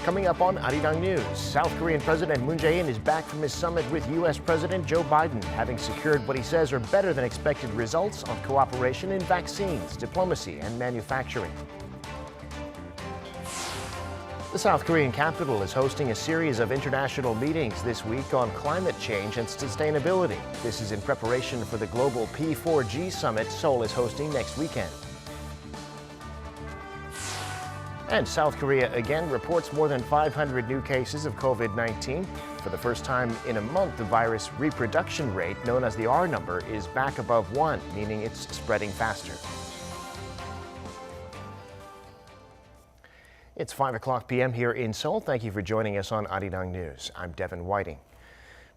Coming up on Arirang News, South Korean President Moon Jae-in is back from his summit with U.S. President Joe Biden, having secured what he says are better than expected results on cooperation in vaccines, diplomacy, and manufacturing. The South Korean capital is hosting a series of international meetings this week on climate change and sustainability. This is in preparation for the global P4G summit Seoul is hosting next weekend. And South Korea again reports more than 500 new cases of COVID-19. For the first time in a month, the virus reproduction rate, known as the R number, is back above 1, meaning it's spreading faster. It's 5 p.m. here in Seoul. Thank you for joining us on Arirang News. I'm Devin Whiting.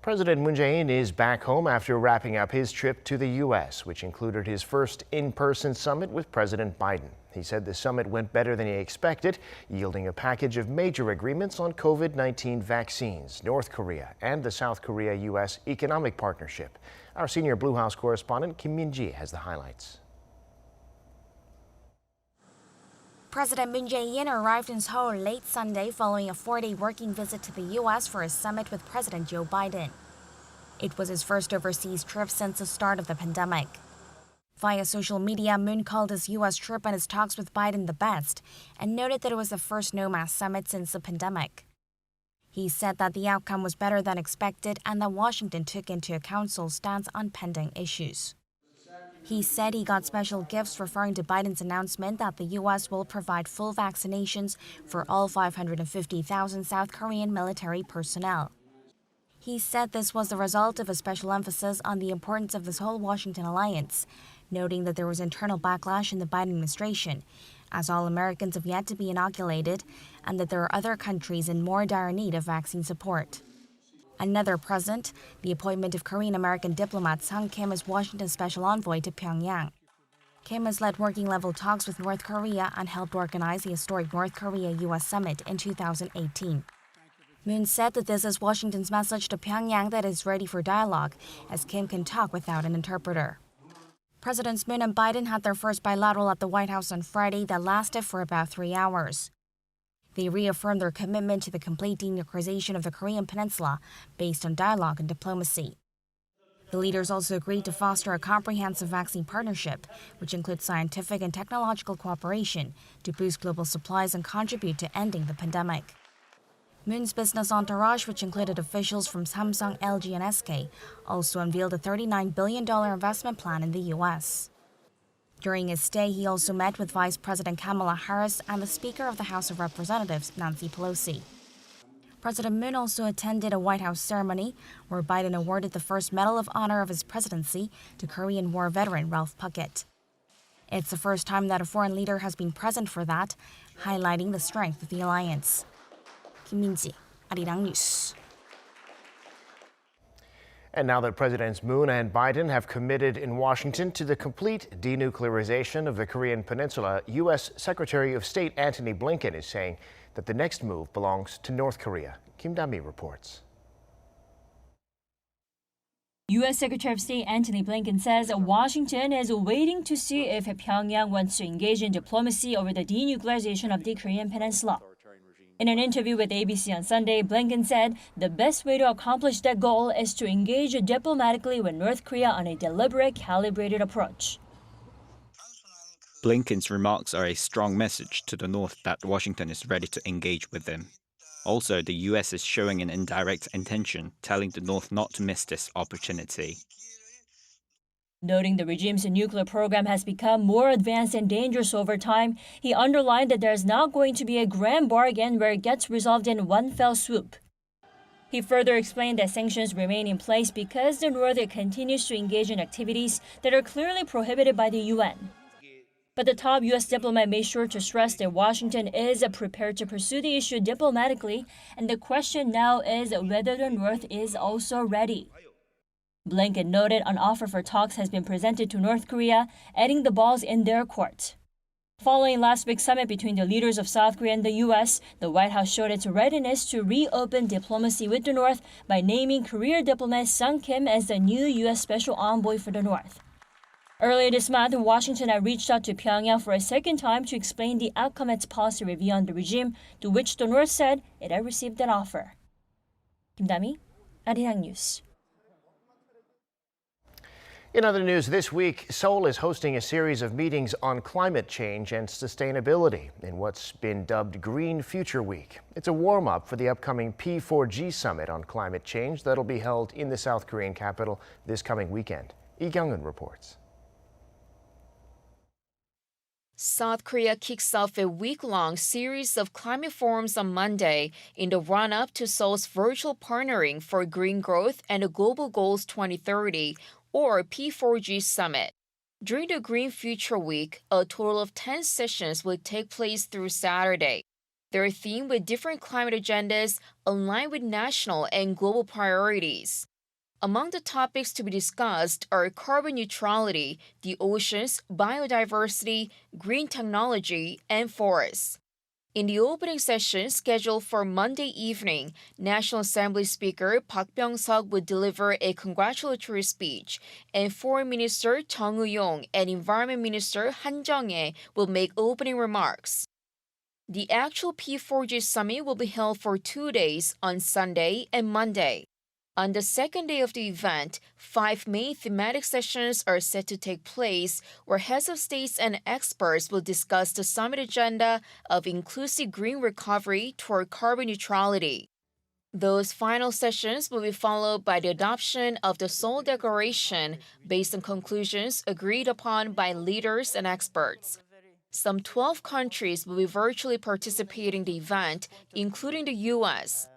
President Moon Jae-in is back home after wrapping up his trip to the U.S., which included his first in-person summit with President Biden. He said the summit went better than he expected, yielding a package of major agreements on COVID-19 vaccines, North Korea, and the South Korea-U.S. economic partnership. Our senior Blue House correspondent Kim Min-ji has the highlights. President Moon Jae-in arrived in Seoul late Sunday following a 4-day working visit to the U.S. for a summit with President Joe Biden. It was his first overseas trip since the start of the pandemic. Via social media, Moon called his U.S. trip and his talks with Biden the best and noted that it was the first no-mask summit since the pandemic. He said that the outcome was better than expected and that Washington took into account Seoul's stance on pending issues. He said he got special gifts referring to Biden's announcement that the U.S. will provide full vaccinations for all 550,000 South Korean military personnel. He said this was the result of a special emphasis on the importance of the Seoul-Washington alliance, noting that there was internal backlash in the Biden administration, as all Americans have yet to be inoculated, and that there are other countries in more dire need of vaccine support. Another present, the appointment of Korean-American diplomat Sung Kim as Washington's special envoy to Pyongyang. Kim has led working-level talks with North Korea and helped organize the historic North Korea-U.S. summit in 2018. Moon said that this is Washington's message to Pyongyang that it's ready for dialogue, as Kim can talk without an interpreter. Presidents Moon and Biden had their first bilateral at the White House on Friday that lasted for about 3 hours. They reaffirmed their commitment to the complete denuclearization of the Korean peninsula based on dialogue and diplomacy. The leaders also agreed to foster a comprehensive vaccine partnership, which includes scientific and technological cooperation to boost global supplies and contribute to ending the pandemic. Moon's business entourage, which included officials from Samsung, LG, and SK, also unveiled a $39 billion investment plan in the U.S. During his stay, he also met with Vice President Kamala Harris and the Speaker of the House of Representatives, Nancy Pelosi. President Moon also attended a White House ceremony where Biden awarded the first Medal of Honor of his presidency to Korean War veteran Ralph Puckett. It's the first time that a foreign leader has been present for that, highlighting the strength of the alliance. Kim Min-ji, Arirang News. And now that Presidents Moon and Biden have committed in Washington to the complete denuclearization of the Korean peninsula, U.S. Secretary of State Antony Blinken is saying that the next move belongs to North Korea. Kim Da-mi reports. U.S. Secretary of State Antony Blinken says Washington is waiting to see if Pyongyang wants to engage in diplomacy over the denuclearization of the Korean peninsula. In an interview with ABC on Sunday, Blinken said the best way to accomplish that goal is to engage diplomatically with North Korea on a deliberate, calibrated approach. Blinken's remarks are a strong message to the North that Washington is ready to engage with them. Also, the U.S. is showing an indirect intention, telling the North not to miss this opportunity. Noting the regime's nuclear program has become more advanced and dangerous over time, he underlined that there's not going to be a grand bargain where it gets resolved in one fell swoop. He further explained that sanctions remain in place because the North continues to engage in activities that are clearly prohibited by the UN. But the top U.S. diplomat made sure to stress that Washington is prepared to pursue the issue diplomatically, and the question now is whether the North is also ready. Blinken noted an offer for talks has been presented to North Korea, adding the balls in their court. Following last week's summit between the leaders of South Korea and the U.S., the White House showed its readiness to reopen diplomacy with the North by naming career diplomat Sung Kim as the new U.S. Special Envoy for the North. Earlier this month, Washington had reached out to Pyongyang for a second time to explain the outcome of its policy review on the regime, to which the North said it had received an offer. Kim Dami, Arirang News. In other news this week, Seoul is hosting a series of meetings on climate change and sustainability in what's been dubbed Green Future Week. It's a warm-up for the upcoming P4G summit on climate change that'll be held in the South Korean capital this coming weekend. Lee Kyung-eun reports. South Korea kicks off a week-long series of climate forums on Monday in the run-up to Seoul's virtual partnering for green growth and the Global Goals 2030, or P4G summit. During the Green Future Week, a total of 10 sessions will take place through Saturday. They're themed with different climate agendas aligned with national and global priorities. Among the topics to be discussed are carbon neutrality, the oceans, biodiversity, green technology, and forests. In the opening session scheduled for Monday evening, National Assembly Speaker Park Byung-seok would deliver a congratulatory speech, and Foreign Minister Chung Eui-yong and Environment Minister Han Jung-hae will make opening remarks. The actual P4G summit will be held for 2 days on Sunday and Monday. On the second day of the event, 5 main thematic sessions are set to take place, where heads of states and experts will discuss the summit agenda of inclusive green recovery toward carbon neutrality. Those final sessions will be followed by the adoption of the Seoul Declaration based on conclusions agreed upon by leaders and experts. Some 12 countries will be virtually participating in the event, including the U.S.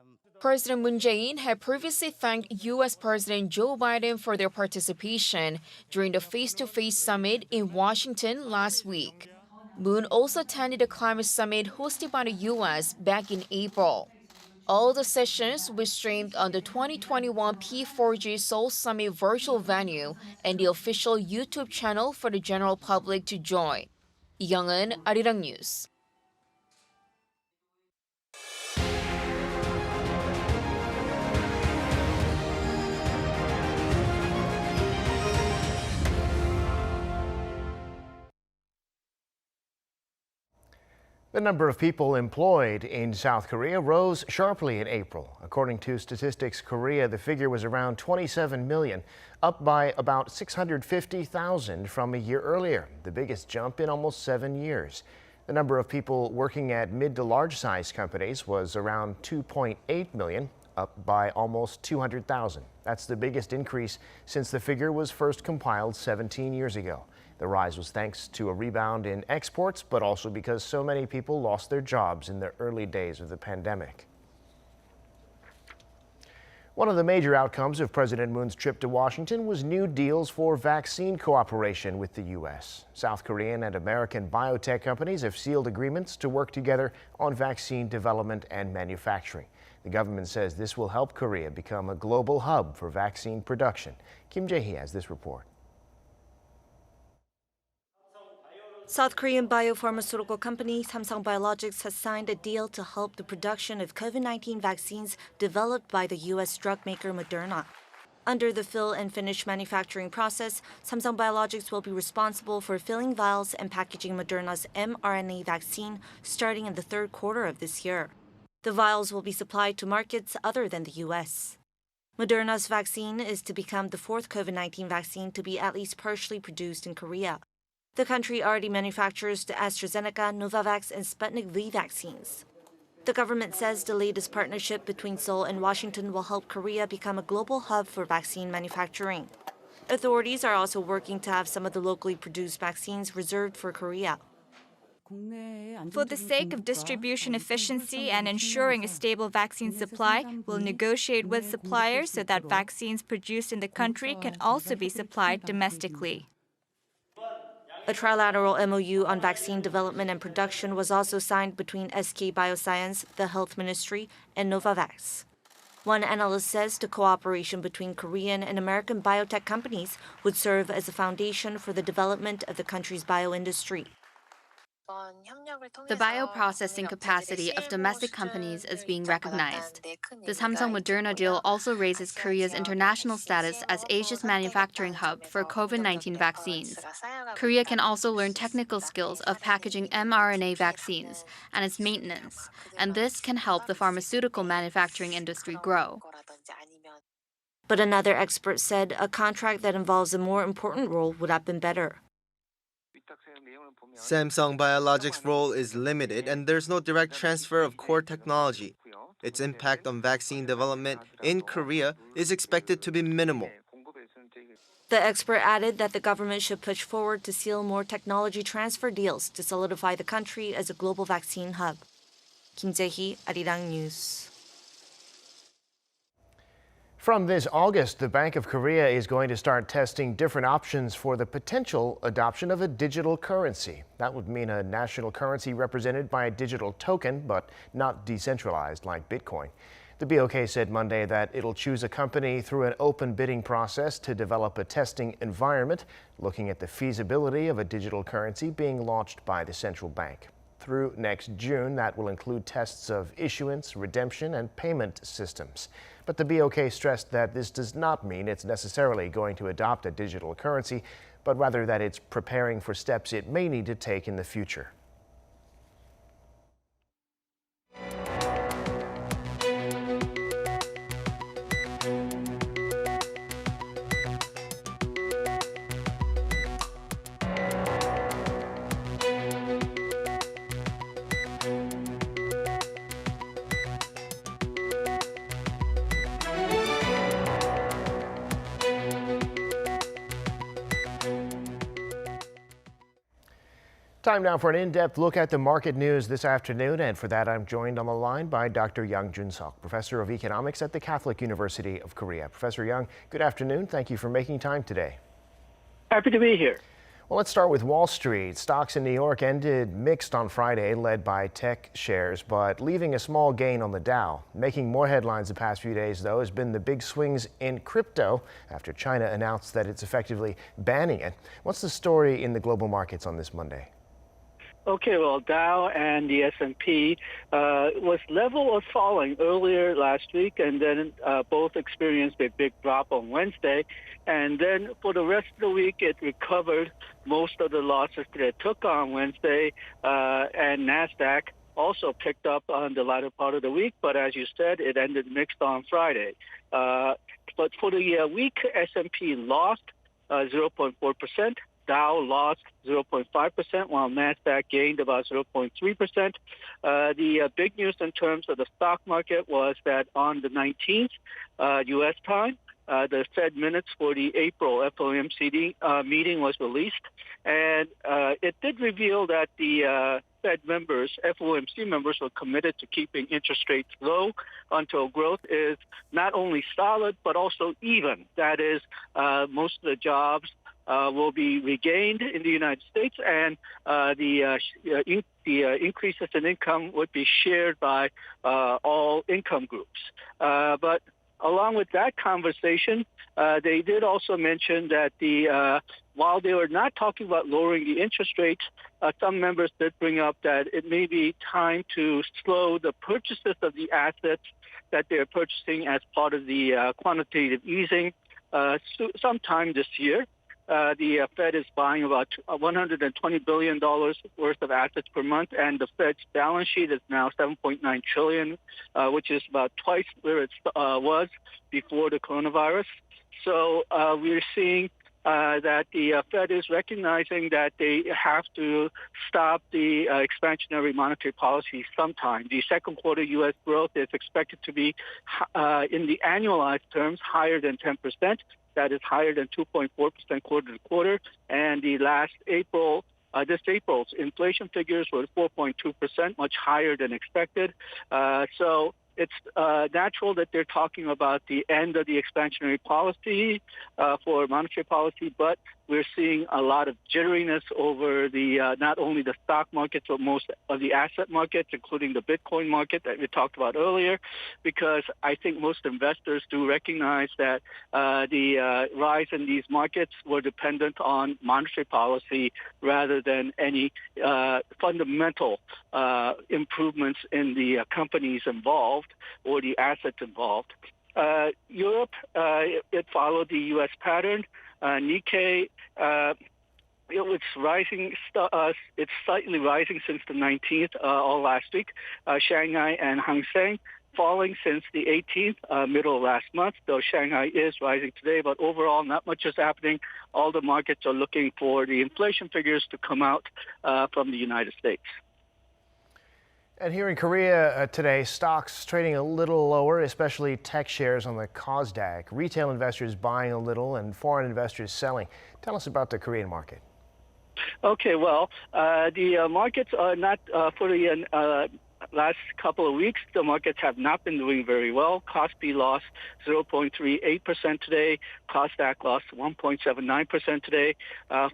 President Moon Jae-in had previously thanked U.S. President Joe Biden for their participation during the face-to-face summit in Washington last week. Moon also attended the climate summit hosted by the U.S. back in April. All the sessions were streamed on the 2021 P4G Seoul Summit virtual venue and the official YouTube channel for the general public to join. Lee Kyung-eun, Arirang News. The number of people employed in South Korea rose sharply in April. According to Statistics Korea, the figure was around 27 million, up by about 650,000 from a year earlier, the biggest jump in almost 7 years. The number of people working at mid to large-size companies was around 2.8 million, up by almost 200,000. That's the biggest increase since the figure was first compiled 17 years ago. The rise was thanks to a rebound in exports, but also because so many people lost their jobs in the early days of the pandemic. One of the major outcomes of President Moon's trip to Washington was new deals for vaccine cooperation with the U.S. South Korean and American biotech companies have sealed agreements to work together on vaccine development and manufacturing. The government says this will help Korea become a global hub for vaccine production. Kim Jae-hee has this report. South Korean biopharmaceutical company Samsung Biologics has signed a deal to help the production of COVID-19 vaccines developed by the U.S. drug maker Moderna. Under the fill and finish manufacturing process, Samsung Biologics will be responsible for filling vials and packaging Moderna's mRNA vaccine starting in the third quarter of this year. The vials will be supplied to markets other than the U.S. Moderna's vaccine is to become the fourth COVID-19 vaccine to be at least partially produced in Korea. The country already manufactures the AstraZeneca, Novavax, and Sputnik V vaccines. The government says the latest partnership between Seoul and Washington will help Korea become a global hub for vaccine manufacturing. Authorities are also working to have some of the locally produced vaccines reserved for Korea. For the sake of distribution efficiency and ensuring a stable vaccine supply, we'll negotiate with suppliers so that vaccines produced in the country can also be supplied domestically. A trilateral MOU on vaccine development and production was also signed between SK Bioscience, the Health Ministry, and Novavax. One analyst says the cooperation between Korean and American biotech companies would serve as a foundation for the development of the country's bioindustry. The bioprocessing capacity of domestic companies is being recognized. The Samsung-Moderna deal also raises Korea's international status as Asia's manufacturing hub for COVID-19 vaccines. Korea can also learn technical skills of packaging mRNA vaccines and its maintenance, and this can help the pharmaceutical manufacturing industry grow. But another expert said a contract that involves a more important role would have been better. Samsung Biologics' role is limited and there's no direct transfer of core technology. Its impact on vaccine development in Korea is expected to be minimal. The expert added that the government should push forward to seal more technology transfer deals to solidify the country as a global vaccine hub. Kim Jae-hee, Arirang News. From this August, the Bank of Korea is going to start testing different options for the potential adoption of a digital currency. That would mean a national currency represented by a digital token, but not decentralized like Bitcoin. The BOK said Monday that it'll choose a company through an open bidding process to develop a testing environment, looking at the feasibility of a digital currency being launched by the central bank. Through next June, that will include tests of issuance, redemption, and payment systems. But the BOK stressed that this does not mean it's necessarily going to adopt a digital currency, but rather that it's preparing for steps it may need to take in the future. Time now for an in-depth look at the market news this afternoon, and for that I'm joined on the line by Dr. Yang Jun-seok, professor of economics at the Catholic University of Korea. Professor Yang, good afternoon. Thank you for making time today. Happy to be here. Well, let's start with Wall Street. Stocks in New York ended mixed on Friday, led by tech shares, but leaving a small gain on the Dow. Making more headlines the past few days, though, has been the big swings in crypto after China announced that it's effectively banning it. What's the story in the global markets on this Monday? Okay, well, Dow and the S&P was level of falling earlier last week, and then both experienced a big drop on Wednesday. And then for the rest of the week, it recovered most of the losses that it took on Wednesday, and NASDAQ also picked up on the latter part of the week. But as you said, it ended mixed on Friday. But for the week, S&P lost 0.4%. Dow lost 0.5%, while NASDAQ gained about 0.3%. The big news in terms of the stock market was that on the 19th, U.S. time, the Fed minutes for the April FOMC meeting was released, and it did reveal that the Fed members, FOMC members, were committed to keeping interest rates low until growth is not only solid but also even. That is, most of the jobs will be regained in the United States, and the increases in income would be shared by all income groups. But along with that conversation, they did also mention that while they were not talking about lowering the interest rates, some members did bring up that it may be time to slow the purchases of the assets that they're purchasing as part of the quantitative easing sometime this year. The Fed is buying about $120 billion worth of assets per month, and the Fed's balance sheet is now $7.9 trillion, which is about twice where it was before the coronavirus. So we're seeing that the Fed is recognizing that they have to stop the expansionary monetary policy sometime. The second quarter U.S. growth is expected to be, in the annualized terms, higher than 10%. That is higher than 2.4% quarter to quarter. And the last April, this April's inflation figures were 4.2%, much higher than expected. So it's natural that they're talking about the end of the expansionary policy for monetary policy, but we're seeing a lot of jitteriness over the not only the stock markets, but most of the asset markets, including the Bitcoin market that we talked about earlier, because I think most investors do recognize that the rise in these markets were dependent on monetary policy rather than any fundamental improvements in the companies involved or the assets involved. Europe, it followed the U.S. pattern. Nikkei, it's rising. It's slightly rising since the 19th, all last week. Shanghai and Hang Seng falling since the 18th, middle of last month, though Shanghai is rising today. But overall, not much is happening. All the markets are looking for the inflation figures to come out from the United States. And here in Korea today, stocks trading a little lower, especially tech shares on the KOSDAQ. Retail investors buying a little and foreign investors selling. Tell us about the Korean market. Okay, well, the markets are not for the last couple of weeks. The markets have not been doing very well. KOSPI lost 0.38% today. KOSDAQ lost 1.79% today.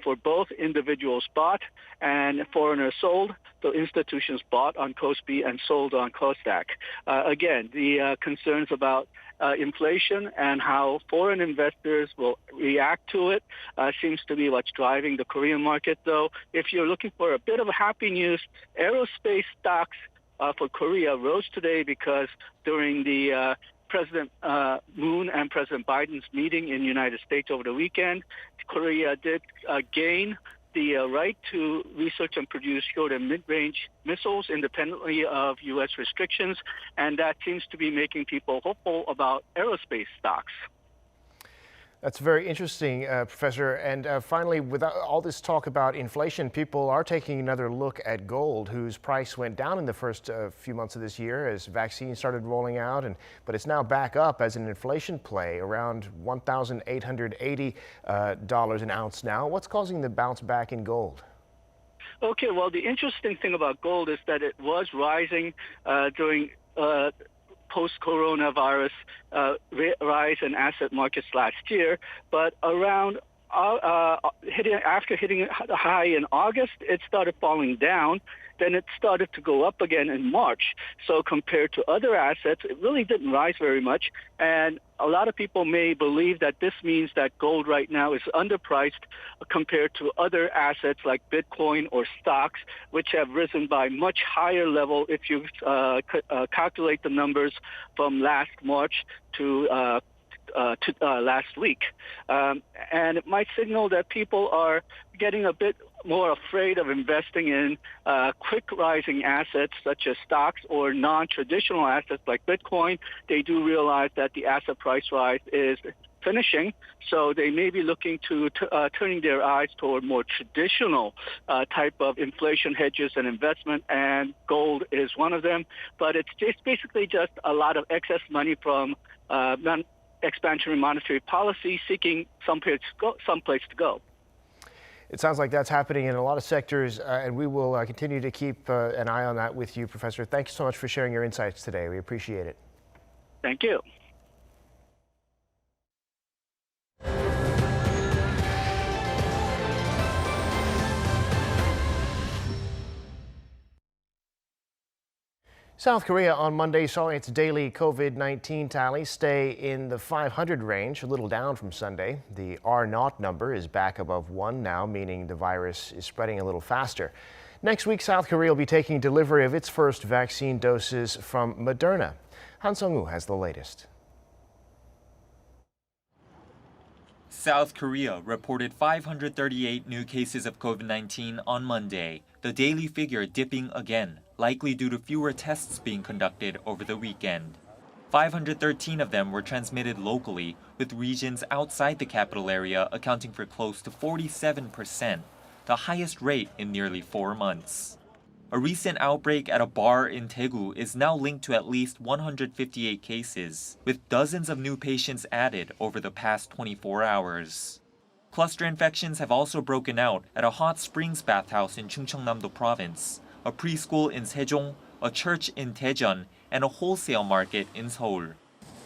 For both individuals bought and foreigners sold, the institutions bought on KOSPI and sold on KOSDAQ. Again, the concerns about inflation and how foreign investors will react to it seems to be what's driving the Korean market, though. If you're looking for a bit of happy news, aerospace stocks for Korea rose today because during the President Moon and President Biden's meeting in the United States over the weekend, Korea did gain the right to research and produce short and mid-range missiles independently of U.S. restrictions, and that seems to be making people hopeful about aerospace stocks. That's very interesting, Professor. And finally, with all this talk about inflation, people are taking another look at gold, whose price went down in the first few months of this year as vaccines started rolling out, but it's now back up as an inflation play, around $1,880 an ounce now. What's causing the bounce back in gold? Okay, well, the interesting thing about gold is that it was rising during post-coronavirus rise in asset markets last year, but around after hitting a high in August, it started falling down. Then it started to go up again in March. So compared to other assets, it really didn't rise very much. And a lot of people may believe that this means that gold right now is underpriced compared to other assets like Bitcoin or stocks, which have risen by much higher level if you calculate the numbers from last March to last week. And it might signal that people are getting a bit more afraid of investing in quick rising assets such as stocks or non-traditional assets like Bitcoin. They do realize that the asset price rise is finishing, so they may be looking to turning their eyes toward more traditional type of inflation hedges and investment, and gold is one of them. But it's basically just a lot of excess money from expansionary monetary policy seeking someplace to go. It sounds like that's happening in a lot of sectors, and we will continue to keep an eye on that with you, Professor. Thank you so much for sharing your insights today. We appreciate it. Thank you. South Korea on Monday saw its daily COVID-19 tally stay in the 500 range, a little down from Sunday. The R0 number is back above 1 now, meaning the virus is spreading a little faster. Next week, South Korea will be taking delivery of its first vaccine doses from Moderna. Han Sung-woo has the latest. South Korea reported 538 new cases of COVID-19 on Monday, the daily figure dipping again, likely due to fewer tests being conducted over the weekend. 513 of them were transmitted locally, with regions outside the capital area accounting for close to 47%, the highest rate in nearly 4 months. A recent outbreak at a bar in Daegu is now linked to at least 158 cases, with dozens of new patients added over the past 24 hours. Cluster infections have also broken out at a hot springs bathhouse in Chungcheongnam-do province, a preschool in Sejong, a church in Daejeon, and a wholesale market in Seoul.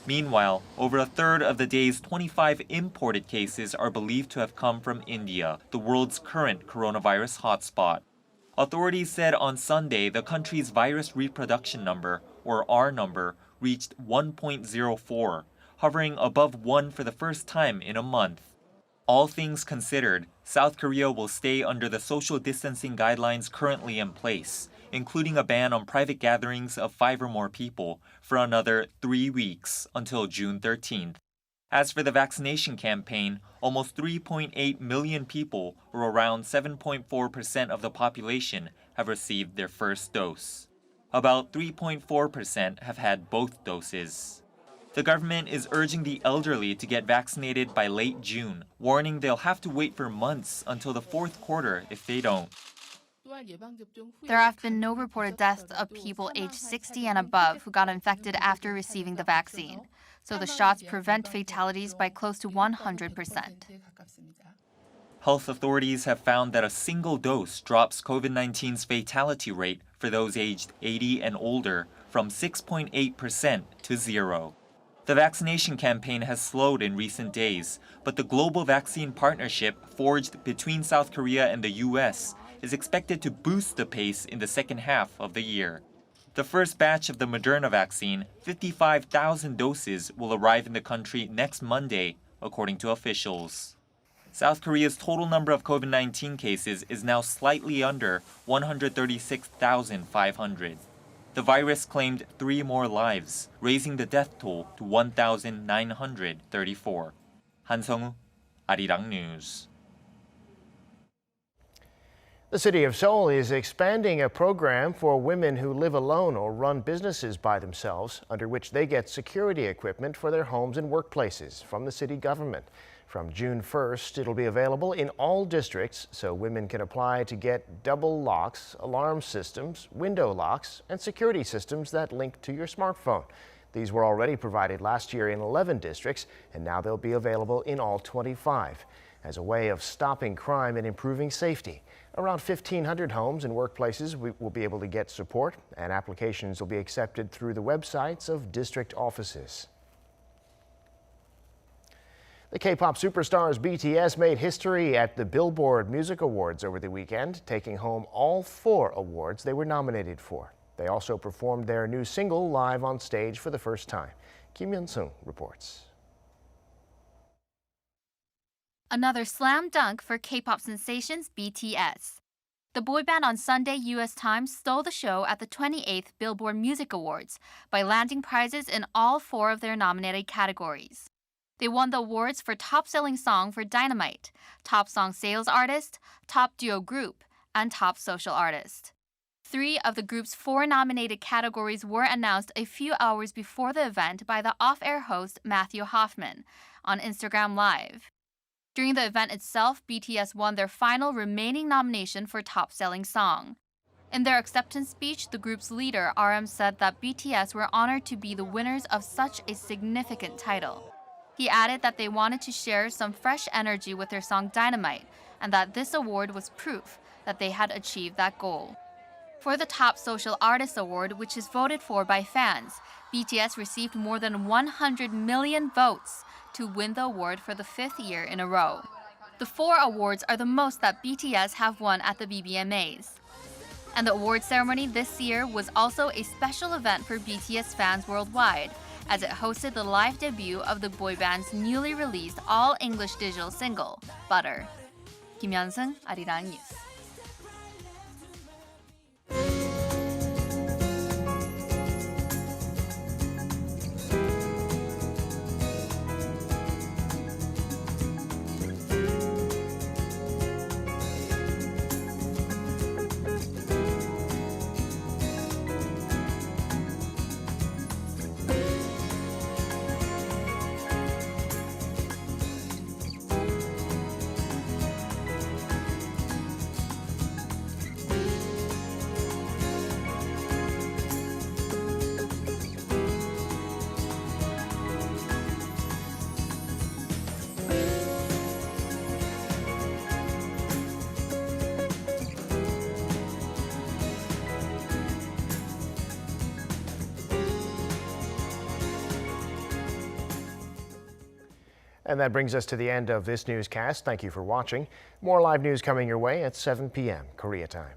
Meanwhile, over a third of the day's 25 imported cases are believed to have come from India, the world's current coronavirus hotspot. Authorities said on Sunday the country's virus reproduction number, or R number, reached 1.04, hovering above 1 for the first time in a month. All things considered, South Korea will stay under the social distancing guidelines currently in place, including a ban on private gatherings of 5 or more people for another 3 weeks until June 13th. As for the vaccination campaign, almost 3.8 million people, or around 7.4% of the population, have received their first dose. About 3.4% have had both doses. The government is urging the elderly to get vaccinated by late June, warning they'll have to wait for months until the fourth quarter if they don't. There have been no reported deaths of people aged 60 and above who got infected after receiving the vaccine, so the shots prevent fatalities by close to 100%. Health authorities have found that a single dose drops COVID-19's fatality rate for those aged 80 and older from 6.8% to 0. The vaccination campaign has slowed in recent days, but the global vaccine partnership forged between South Korea and the U.S. is expected to boost the pace in the second half of the year. The first batch of the Moderna vaccine, 55,000 doses, will arrive in the country next Monday, according to officials. South Korea's total number of COVID-19 cases is now slightly under 136,500. The virus claimed 3 more lives, raising the death toll to 1,934. Han Sung-woo, Arirang News. The city of Seoul is expanding a program for women who live alone or run businesses by themselves, under which they get security equipment for their homes and workplaces from the city government. From June 1st, it'll be available in all districts, so women can apply to get double locks, alarm systems, window locks, and security systems that link to your smartphone. These were already provided last year in 11 districts, and now they'll be available in all 25. As a way of stopping crime and improving safety, around 1,500 homes and workplaces will be able to get support, and applications will be accepted through the websites of district offices. The K-pop superstars BTS made history at the Billboard Music Awards over the weekend, taking home all 4 awards they were nominated for. They also performed their new single live on stage for the first time. Kim Hyun-sung reports. Another slam dunk for K-pop sensations BTS. The boy band on Sunday U.S. time stole the show at the 28th Billboard Music Awards by landing prizes in all 4 of their nominated categories. They won the awards for Top Selling Song for Dynamite, Top Song Sales Artist, Top Duo Group, and Top Social Artist. 3 of the group's 4 nominated categories were announced a few hours before the event by the off-air host Matthew Hoffman on Instagram Live. During the event itself, BTS won their final remaining nomination for Top Selling Song. In their acceptance speech, the group's leader, RM, said that BTS were honored to be the winners of such a significant title. He added that they wanted to share some fresh energy with their song Dynamite, and that this award was proof that they had achieved that goal. For the Top Social Artist Award, which is voted for by fans, BTS received more than 100 million votes to win the award for the 5th year in a row. The 4 awards are the most that BTS have won at the BBMAs. And the award ceremony this year was also a special event for BTS fans worldwide, as it hosted the live debut of the boy band's newly released all-English digital single, Butter. Kim Hyun-sung, Arirang News. And that brings us to the end of this newscast. Thank you for watching. More live news coming your way at 7 p.m. Korea time.